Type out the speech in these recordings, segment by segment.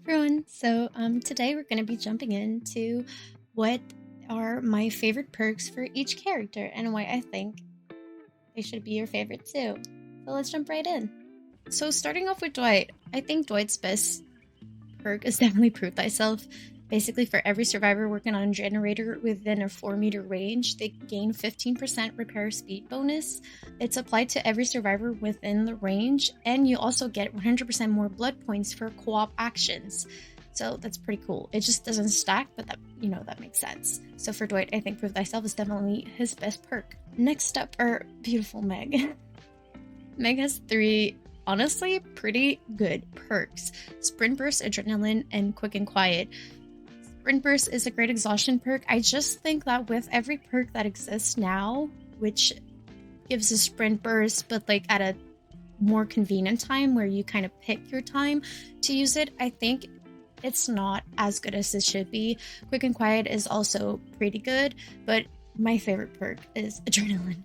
everyone. So today we're going to be jumping into what are my favorite perks for each character and why I think they should be your favorite too. So let's jump right in. So starting off with Dwight, I think Dwight's best perk is definitely Prove Thyself. Basically, for every survivor working on a generator within a 4-meter range, they gain 15% repair speed bonus. It's applied to every survivor within the range, and you also get 100% more blood points for co-op actions. So that's pretty cool. It just doesn't stack, but that makes sense. So for Dwight, I think Prove Thyself is definitely his best perk. Next up are beautiful Meg. Meg has 3 honestly pretty good perks: Sprint Burst, Adrenaline, and Quick and Quiet. Sprint Burst is a great exhaustion perk. I just think that with every perk that exists now, which gives a Sprint Burst, but like at a more convenient time where you kind of pick your time to use it, I think it's not as good as it should be. Quick and Quiet is also pretty good, but my favorite perk is Adrenaline.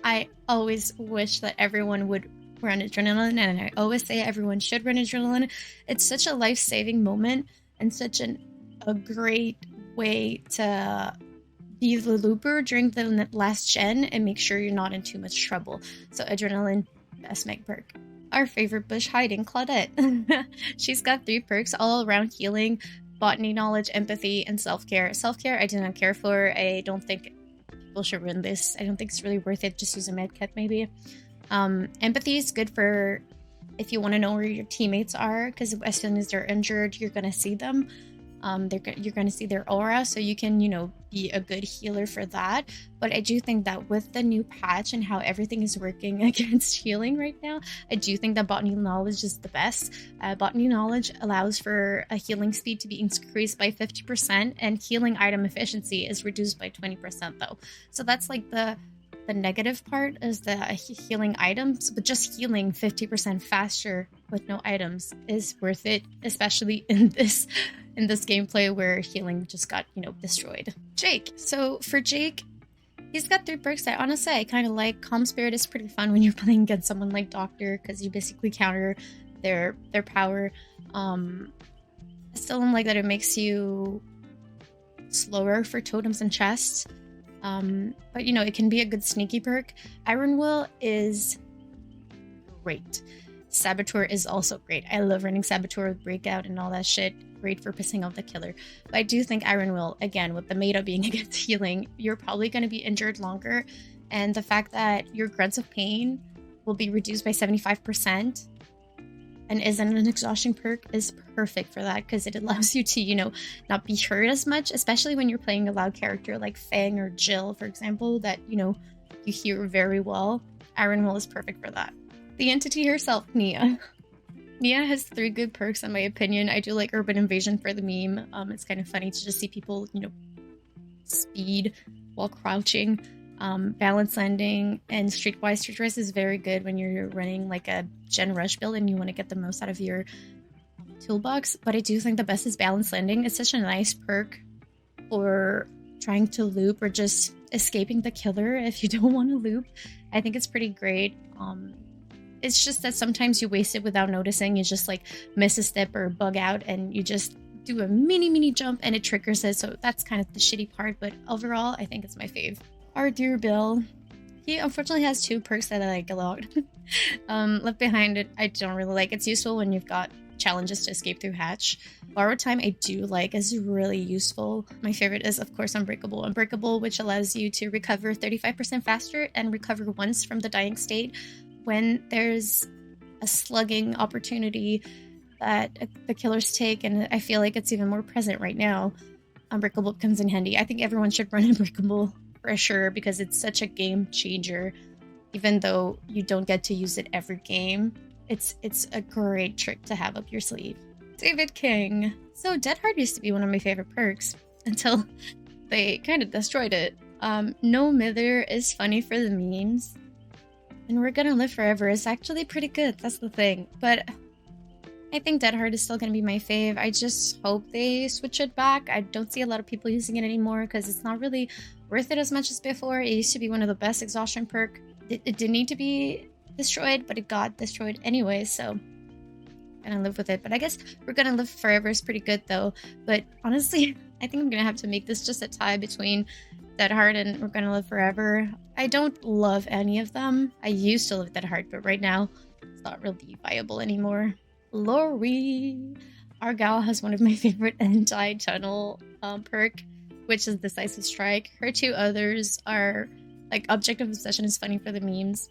I always wish that everyone would run Adrenaline, and I always say everyone should run Adrenaline. It's such a life-saving moment and such a great way to be the looper during the last gen and make sure you're not in too much trouble. So Adrenaline, best Meg perk. Our favorite bush hiding, Claudette. She's got 3 perks all around healing, botany knowledge, empathy, and self-care. Self-care I do not care for. I don't think people should run this. I don't think it's really worth it. Just use a med kit maybe. Empathy is good for if you want to know where your teammates are, because as soon as they're injured, you're going to see them. You're going to see their aura, so you can, be a good healer for that. But I do think that with the new patch and how everything is working against healing right now, I do think that botany knowledge is the best. Botany knowledge allows for a healing speed to be increased by 50%, and healing item efficiency is reduced by 20% though. So that's like the negative part is the healing items, but just healing 50% faster with no items is worth it, especially in this gameplay where healing just got, destroyed. Jake. So for Jake, he's got 3 perks that honestly I kind of like. Calm Spirit is pretty fun when you're playing against someone like Doctor, because you basically counter their power. I still don't like that it makes you slower for totems and chests. But it can be a good sneaky perk. Iron Will is great. Saboteur is also great. I love running Saboteur with Breakout and all that shit. Great for pissing off the killer. But I do think Iron Will, again, with the meta being against healing, you're probably going to be injured longer. And the fact that your grunts of pain will be reduced by 75% and isn't an exhaustion perk is perfect for that, because it allows you to, not be hurt as much, especially when you're playing a loud character like Feng or Jill, for example, that, you hear very well. Iron Will is perfect for that. The entity herself, Nea. Nea has 3 good perks in my opinion. I do like Urban Invasion for the meme. It's kind of funny to just see people, speed while crouching. Balance Landing and Streetwise. Streetwise is very good when you're running like a Gen Rush build and you want to get the most out of your toolbox. But I do think the best is Balance Landing. It's such a nice perk for trying to loop or just escaping the killer if you don't want to loop. I think it's pretty great. It's just that sometimes you waste it without noticing. You just like miss a step or bug out and you just do a mini jump and it triggers it. So that's kind of the shitty part. But overall, I think it's my fave. Our dear Bill. He unfortunately has 2 perks that I like a lot. Left Behind, it I don't really like. It's useful when you've got challenges to escape through hatch. Borrowed Time I do like, is really useful. My favorite is of course Unbreakable. Unbreakable, which allows you to recover 35% faster and recover once from the dying state when there's a slugging opportunity that the killers take, and I feel like it's even more present right now. Unbreakable comes in handy. I think everyone should run Unbreakable for sure, because it's such a game changer. Even though you don't get to use it every game, it's a great trick to have up your sleeve. David King. So Dead Hard used to be one of my favorite perks until they kind of destroyed it. No Mither is funny for the memes, and We're Gonna Live Forever is actually pretty good. That's the thing. But I think Dead Hard is still going to be my fave. I just hope they switch it back. I don't see a lot of people using it anymore because it's not really worth it as much as before. It used to be one of the best exhaustion perk. It didn't need to be destroyed, but it got destroyed anyway, so gonna live with it. But I guess We're Gonna Live Forever is pretty good though. But honestly, I think I'm gonna have to make this just a tie between Dead Heart and We're Gonna Live Forever. I don't love any of them. I used to love Dead Heart, but right now it's not really viable anymore. Laurie. Argyle has one of my favorite anti-tunnel perk, which is Decisive Strike. Her two others are like Objective Obsession is funny for the memes,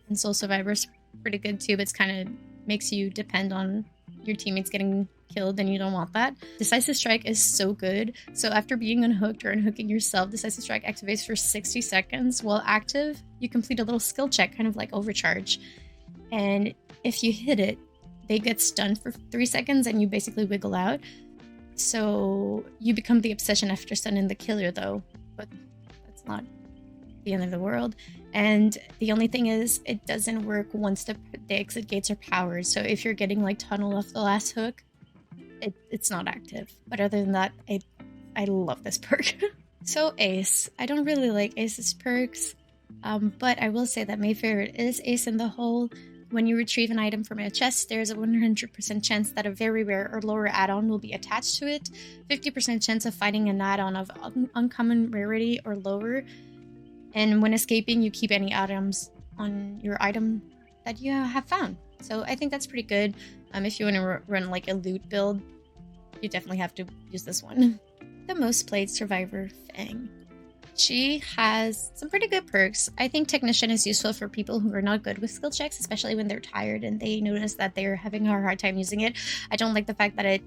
and Soul Survivor's pretty good too, but it's kind of makes you depend on your teammates getting killed, and you don't want that. Decisive Strike is so good. So after being unhooked or unhooking yourself, Decisive Strike activates for 60 seconds. While active, you complete a little skill check, kind of like Overcharge. And if you hit it, they get stunned for 3 seconds and you basically wiggle out. So you become the obsession after stunning the killer though, but that's not the end of the world. And the only thing is, it doesn't work once the exit gates are powered. So if you're getting like tunnel off the last hook, it's not active. But other than that, I love this perk. So Ace. I don't really like Ace's perks, but I will say that my favorite is Ace in the Hole. When you retrieve an item from a chest, there's a 100% chance that a very rare or lower add-on will be attached to it, 50% chance of finding an add-on of uncommon rarity or lower, and when escaping, you keep any items on your item that you have found. So I think that's pretty good. If you want to run like a loot build, you definitely have to use this one. The most played survivor, Feng. She has some pretty good perks. I think Technician is useful for people who are not good with skill checks, especially when they're tired and they notice that they're having a hard time using it. I don't like the fact that it,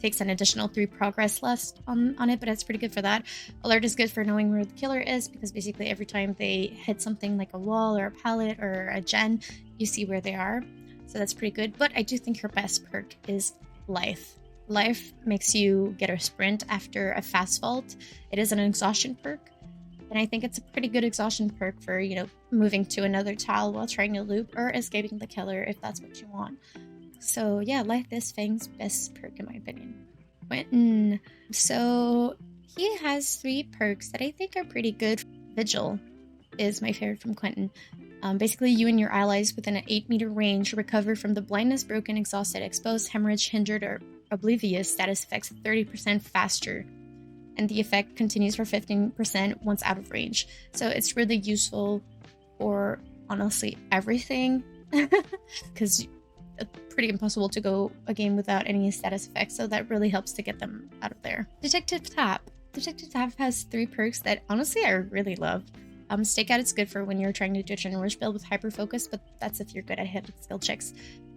takes an additional 3 progress less on it, but it's pretty good for that. Alert is good for knowing where the killer is, because basically every time they hit something like a wall or a pallet or a gen, you see where they are. So that's pretty good. But I do think her best perk is Life. Life makes you get a sprint after a fast vault. It is an exhaustion perk, and I think it's a pretty good exhaustion perk for, moving to another tile while trying to loop or escaping the killer if that's what you want. So yeah, Life is Feng's best perk in my opinion. Quentin. So he has 3 perks that I think are pretty good. Vigil is my favorite from Quentin. Basically, you and your allies within an 8-meter range recover from the blindness, broken, exhausted, exposed, hemorrhage, hindered, or oblivious status effects 30% faster. And the effect continues for 15% once out of range. So it's really useful for, honestly, everything. Because it's pretty impossible to go a game without any status effects. So that really helps to get them out of there. Detective Tapp. Detective Tapp has 3 perks that, honestly, I really love. Stakeout is good for when you're trying to do a general rush build with hyper focus, but that's if you're good at hitting skill checks.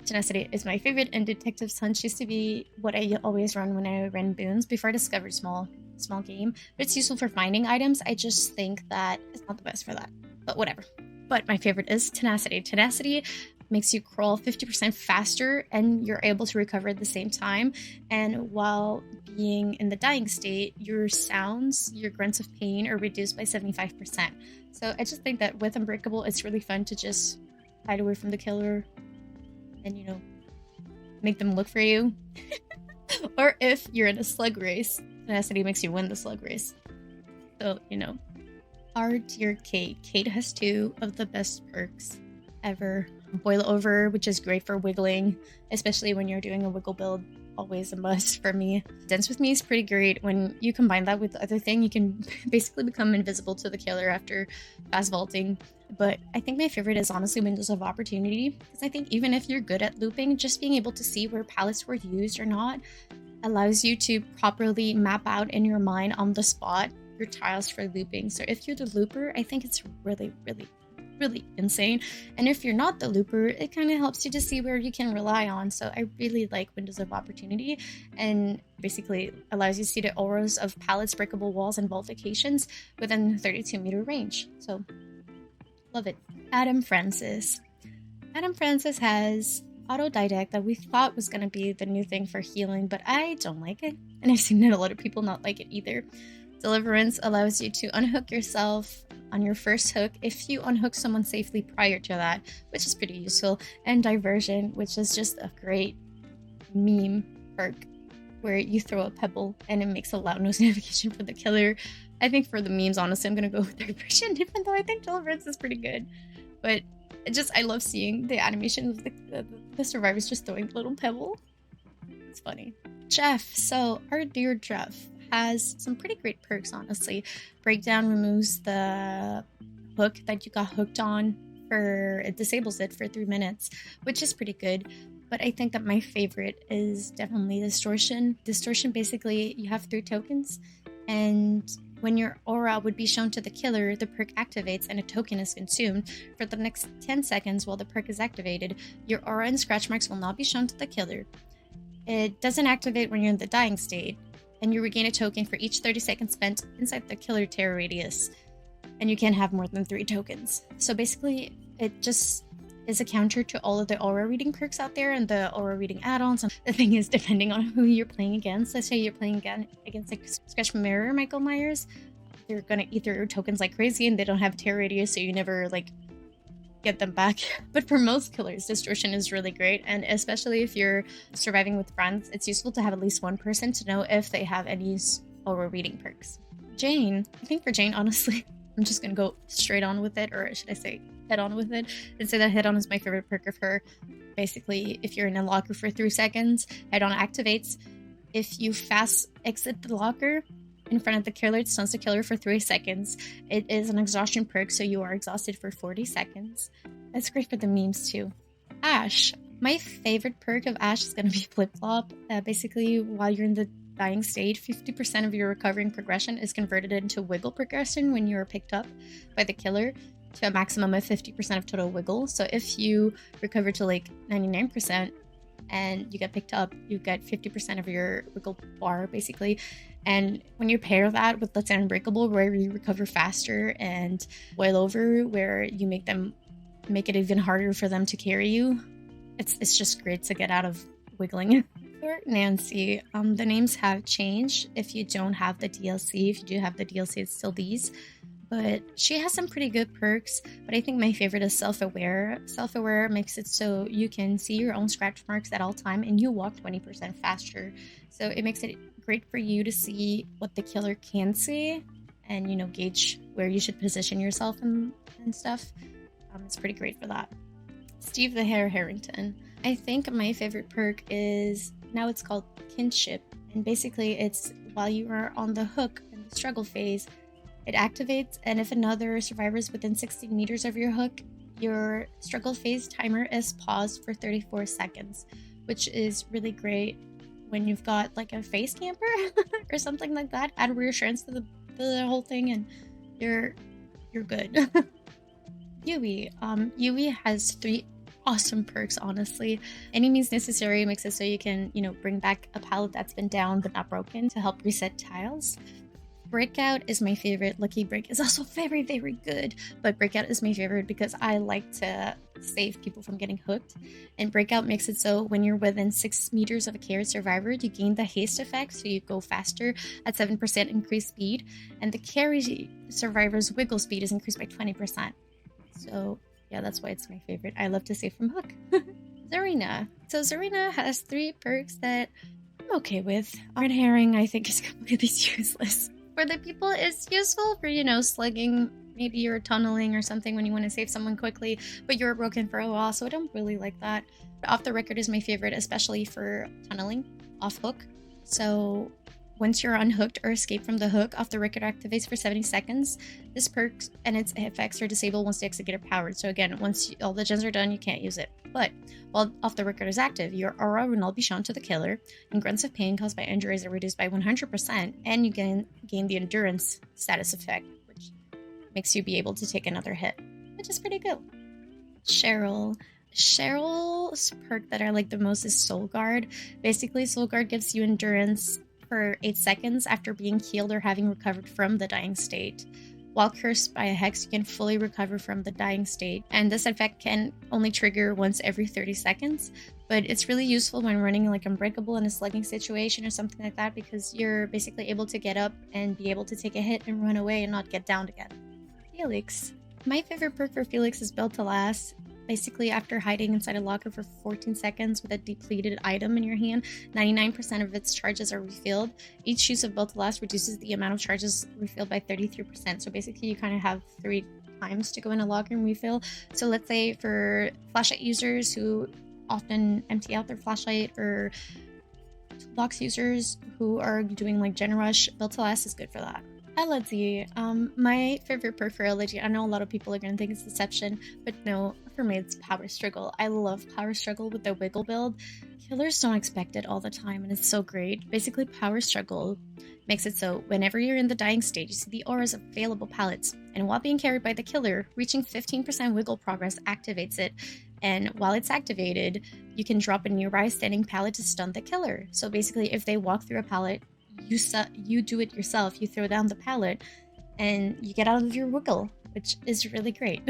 Tenacity is my favorite, and Detective's Hunch used to be what I always run when I ran boons before I discovered small game. But it's useful for finding items. I just think that it's not the best for that, but whatever. But my favorite is Tenacity. Tenacity makes you crawl 50% faster, and you're able to recover at the same time. And while being in the dying state, your sounds, your grunts of pain are reduced by 75%. So I just think that with Unbreakable, it's really fun to just hide away from the killer and, make them look for you. Or if you're in a slug race, Tenacity makes you win the slug race. So, Our dear Kate. Kate has 2 of the best perks ever. Boil Over, which is great for wiggling, especially when you're doing a wiggle build. Always a must for me. Dance With Me is pretty great. When you combine that with the other thing, you can basically become invisible to the killer after fast vaulting. But I think my favorite is honestly Windows of Opportunity, because I think even if you're good at looping, just being able to see where pallets were used or not allows you to properly map out in your mind on the spot your tiles for looping. So if you're the looper, I think it's really, really, really insane. And if you're not the looper, it kind of helps you to see where you can rely on. So I really like Windows of Opportunity, and basically allows you to see the auras of pallets, breakable walls, and vault locations within 32-meter range. So love it. Adam Francis. Adam Francis has Autodidact that we thought was going to be the new thing for healing, but I don't like it, and I've seen a lot of people not like it either. Deliverance allows you to unhook yourself on your first hook if you unhook someone safely prior to that, which is pretty useful. And Diversion, which is just a great meme perk where you throw a pebble and it makes a loud noise notification for the killer. I think for the memes, honestly, I'm gonna go with Diversion, even though I think Deliverance is pretty good. But I love seeing the animation of the survivors just throwing the little pebble. It's funny. Jeff. So our dear Jeff has some pretty great perks, honestly. Breakdown removes the hook that you got hooked on it disables it for 3 minutes, which is pretty good. But I think that my favorite is definitely Distortion. Distortion, basically, you have 3 tokens, and when your aura would be shown to the killer, the perk activates and a token is consumed. For the next 10 seconds while the perk is activated, your aura and scratch marks will not be shown to the killer. It doesn't activate when you're in the dying state, and you regain a token for each 30 seconds spent inside the killer terror radius. And you can't have more than 3 tokens. So basically, it just is a counter to all of the aura reading perks out there and the aura reading add-ons. And the thing is, depending on who you're playing against, let's say you're playing against like Sketch Mirror, Michael Myers, they're gonna eat their tokens like crazy, and they don't have terror radius, so you never like get them back. But for most killers, Distortion is really great, and especially if you're surviving with friends, it's useful to have at least one person to know if they have any aura reading perks. Jane, I think for Jane, honestly, I'm just gonna go straight on with it, or should I say head on with it, and say that head on is my favorite perk of her. Basically, if you're in a locker for 3 seconds, head on activates. If you fast exit the locker in front of the killer, it stuns the killer for 3 seconds. It is an exhaustion perk, so you are exhausted for 40 seconds. That's great for the memes too. Ash. My favorite perk of Ash is gonna be Flip Flop. Basically, while you're in the dying state, 50% of your recovering progression is converted into wiggle progression when you are picked up by the killer, to a maximum of 50% of total wiggle. So if you recover to like 99% and you get picked up, you get 50% of your wiggle bar, basically. And when you pair that with Let's Say Unbreakable, where you recover faster, and Boil Over, where you make it even harder for them to carry you, it's just great to get out of wiggling. For Nancy, the names have changed if you don't have the DLC. If you do have the DLC, it's still these. But she has some pretty good perks, but I think my favorite is Self-Aware. Self-Aware makes it so you can see your own scratch marks at all time, and you walk 20% faster. So it makes it great for you to see what the killer can see, and, you know, gauge where you should position yourself and stuff. It's pretty great for that. Steve the Harrington. I think my favorite perk is, now it's called Kinship, and basically it's while you are on the hook in the struggle phase, it activates, and if another survivor is within 16 meters of your hook, your struggle phase timer is paused for 34 seconds, which is really great when you've got like a face camper or something like that. Add reassurance to the whole thing, and you're good. Yui. Yui has 3 awesome perks, honestly. Any means necessary makes it so you can, you know, bring back a pallet that's been down but not broken to help reset tiles. Breakout is my favorite. Lucky Break is also very, very good, but Breakout is my favorite because I like to save people from getting hooked. And Breakout makes it so when you're within 6 meters of a carried survivor, you gain the haste effect, so you go faster at 7% increased speed, and the carry survivor's wiggle speed is increased by 20%. So yeah, that's why it's my favorite. I love to save from hook. Zarina. So Zarina has 3 perks that I'm okay with. Red Herring, I think, is completely useless. For the people, it's useful for, you know, slugging. Maybe you're tunneling or something when you want to save someone quickly, but you're broken for a while, so I don't really like that. Off the Record is my favorite, especially for tunneling off hook. So once you're unhooked or escape from the hook, Off the Record activates for 70 seconds. This perk and its effects are disabled once the exit are powered. So again, once all the gens are done, you can't use it. But while Off the Record is active, your aura will not be shown to the killer, and grunts of pain caused by injuries are reduced by 100%, and you gain the endurance status effect, which makes you be able to take another hit, which is pretty good. Cheryl. Cheryl's perk that I like the most is Soul Guard. Basically, Soul Guard gives you endurance for 8 seconds after being healed or having recovered from the dying state. While cursed by a hex, you can fully recover from the dying state, and this effect can only trigger once every 30 seconds, but it's really useful when running like Unbreakable in a slugging situation or something like that, because you're basically able to get up and be able to take a hit and run away and not get downed again. Felix. My favorite perk for Felix is Built to Last. Basically, after hiding inside a locker for 14 seconds with a depleted item in your hand, 99% of its charges are refilled. Each use of Built to Last reduces the amount of charges refilled by 33%. So basically, you kind of have 3 times to go in a locker and refill. So let's say for flashlight users who often empty out their flashlight, or toolbox users who are doing like Gen Rush, Build to Last is good for that. Elodie, my favorite perk for Elodie, I know a lot of people are going to think it's Deception, but no, for me it's Power Struggle. I love Power Struggle with the Wiggle build. Killers don't expect it all the time, and it's so great. Basically, Power Struggle makes it so whenever you're in the dying state, you see the auras of available pallets, and while being carried by the killer, reaching 15% wiggle progress activates it, and while it's activated, you can drop a nearby standing pallet to stun the killer. So basically, if they walk through a pallet, you do it yourself, you throw down the pallet, and you get out of your wiggle, which is really great.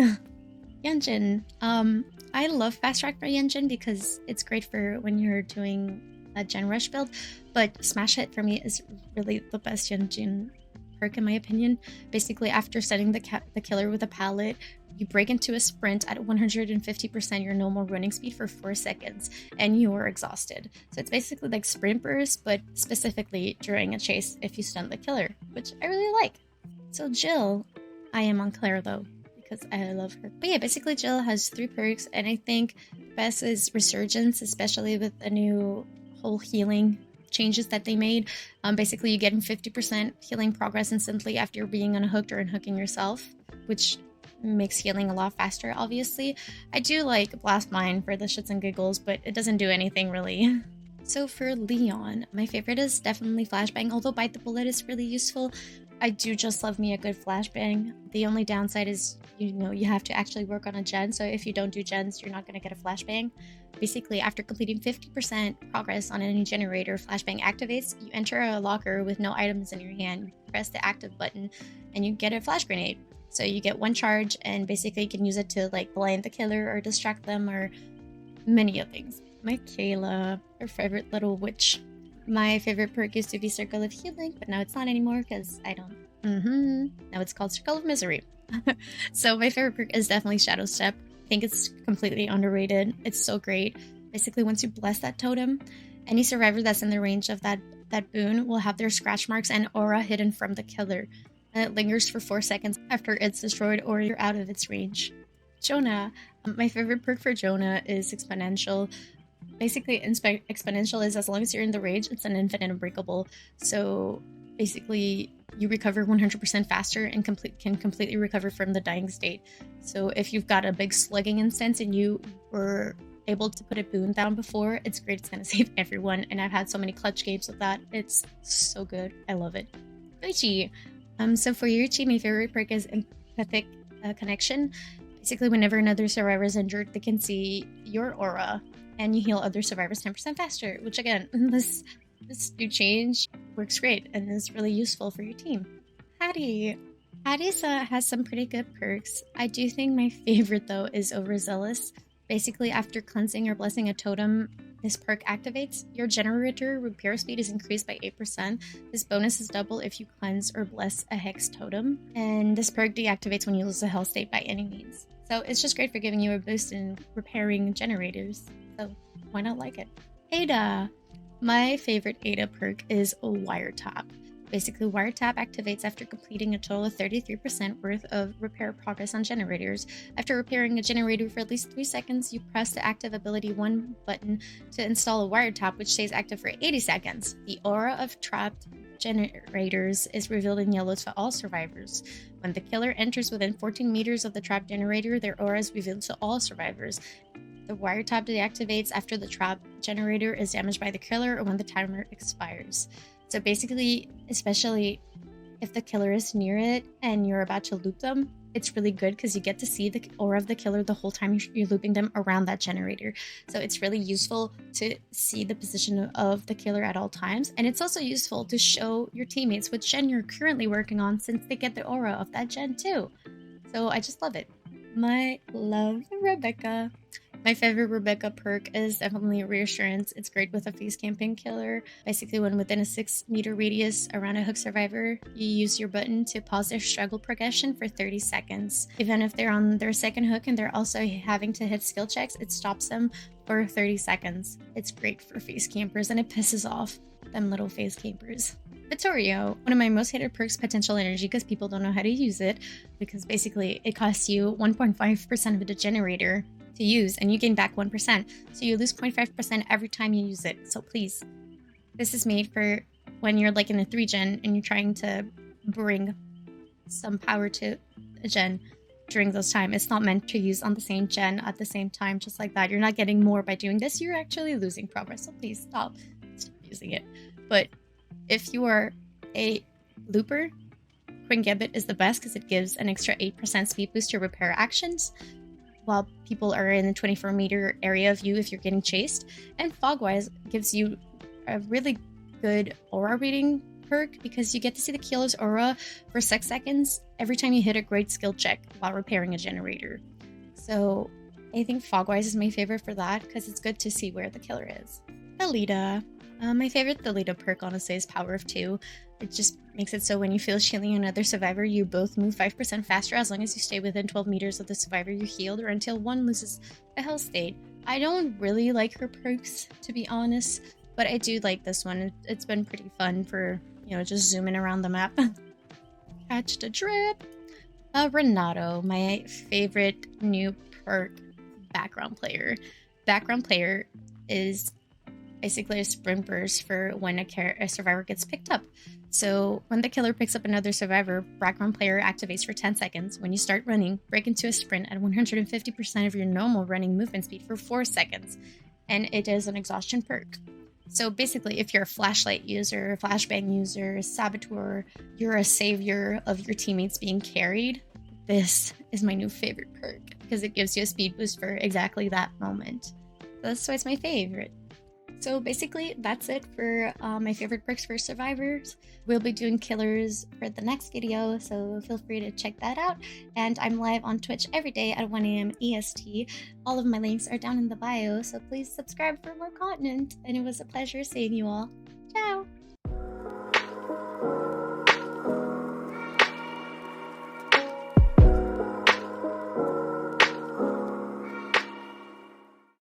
Yun-Jin, I love Fast Track by Yun-Jin because it's great for when you're doing a Gen Rush build, but Smash Hit for me is really the best Yun-Jin perk in my opinion. Basically, after setting the killer with a pallet, you break into a sprint at 150% your normal running speed for 4 seconds, and you are exhausted. So it's basically like sprint burst, but specifically during a chase if you stun the killer, which I really like. So Jill, I am on Claire though, because I love her. But yeah, basically Jill has 3 perks, and I think best is Resurgence, especially with the new whole healing changes that they made. Basically, you get 50% healing progress instantly after being unhooked or unhooking yourself, which makes healing a lot faster, obviously. I do like Blast Mine for the shits and giggles, but it doesn't do anything really. So for Leon, my favorite is definitely Flashbang, although Bite the Bullet is really useful. I do just love me a good flashbang. The only downside is, you have to actually work on a gen, so if you don't do gens, you're not going to get a flashbang. Basically, after completing 50% progress on any generator, flashbang activates. You enter a locker with no items in your hand, you press the active button, and you get a flash grenade. So you get 1 charge, and basically you can use it to like blind the killer or distract them or many other things. Mikaela, her favorite little witch. My favorite perk used to be Circle of Healing, but now it's not anymore because I don't. Now it's called Circle of Misery. So my favorite perk is definitely Shadow Step. I think it's completely underrated. It's so great. Basically, once you bless that totem, any survivor that's in the range of that boon will have their scratch marks and aura hidden from the killer. And it lingers for 4 seconds after it's destroyed or you're out of its range. Jonah. My favorite perk for Jonah is Exponential. Basically, Exponential is as long as you're in the range, it's an infinite unbreakable. So basically, you recover 100% faster and can completely recover from the dying state. So if you've got a big slugging instance and you were able to put a boon down before, it's great. It's going to save everyone. And I've had so many clutch games with that. It's so good. I love it. Yoichi. So for Yoichi, my favorite perk is Empathic Connection. Basically, whenever another survivor is injured, they can see your aura and you heal other survivors 10% faster, which again, this new change works great and is really useful for your team. Haddie has some pretty good perks. I do think my favorite though is Overzealous. Basically, after cleansing or blessing a totem, this perk activates. Your generator repair speed is increased by 8%. This bonus is double if you cleanse or bless a hex totem. And this perk deactivates when you lose a health state by any means. So it's just great for giving you a boost in repairing generators. So why not like it? Ada. My favorite Ada perk is Wiretap. Basically, Wiretap activates after completing a total of 33% worth of repair progress on generators. After repairing a generator for at least 3 seconds, you press the active ability 1 button to install a Wiretap, which stays active for 80 seconds. The aura of trapped generators is revealed in yellow to all survivors. When the killer enters within 14 meters of the trapped generator, their aura is revealed to all survivors. The Wiretap deactivates after the trap generator is damaged by the killer or when the timer expires. So basically, especially if the killer is near it and you're about to loop them, it's really good because you get to see the aura of the killer the whole time you're looping them around that generator. So it's really useful to see the position of the killer at all times. And it's also useful to show your teammates what gen you're currently working on since they get the aura of that gen too. So I just love it. My love, Rebecca. My favorite Rebecca perk is definitely Reassurance. It's great with a face camping killer. Basically, when within a 6-meter radius around a hook survivor, you use your button to pause their struggle progression for 30 seconds. Even if they're on their second hook and they're also having to hit skill checks, it stops them for 30 seconds. It's great for face campers and it pisses off them little face campers. Vittorio, one of my most hated perks, potential energy, because people don't know how to use it, because basically it costs you 1.5% of the generator to use, and you gain back 1%, so you lose 0.5% every time you use it. So please, this is made for when you're like in a 3-gen and you're trying to bring some power to a gen during those times. It's not meant to use on the same gen at the same time, just like that. You're not getting more by doing this, you're actually losing progress, so please stop using it. But if you are a looper, Queen Gambit is the best because it gives an extra 8% speed boost to repair actions while people are in the 24-meter area of you if you're getting chased. And Fogwise gives you a really good aura reading perk because you get to see the killer's aura for 6 seconds every time you hit a great skill check while repairing a generator. So I think Fogwise is my favorite for that because it's good to see where the killer is. Thalita. My favorite Thalita perk, honestly, is Power of 2. It just makes it so when you feel shielding another survivor, you both move 5% faster as long as you stay within 12 meters of the survivor you healed or until one loses a health state. I don't really like her perks, to be honest, but I do like this one. It's been pretty fun for, just zooming around the map. Catch the drip. Renato, my favorite new perk, Background Player. Background Player is basically a sprint burst for when a survivor gets picked up. So when the killer picks up another survivor, Background Player activates for 10 seconds. When you start running, break into a sprint at 150% of your normal running movement speed for 4 seconds. And it is an exhaustion perk. So basically, if you're a flashlight user, flashbang user, saboteur, you're a savior of your teammates being carried, this is my new favorite perk because it gives you a speed boost for exactly that moment. That's why it's my favorite. So basically, that's it for my favorite perks for survivors. We'll be doing killers for the next video, so feel free to check that out. And I'm live on Twitch every day at 1 a.m. EST. All of my links are down in the bio, so please subscribe for more content. And it was a pleasure seeing you all.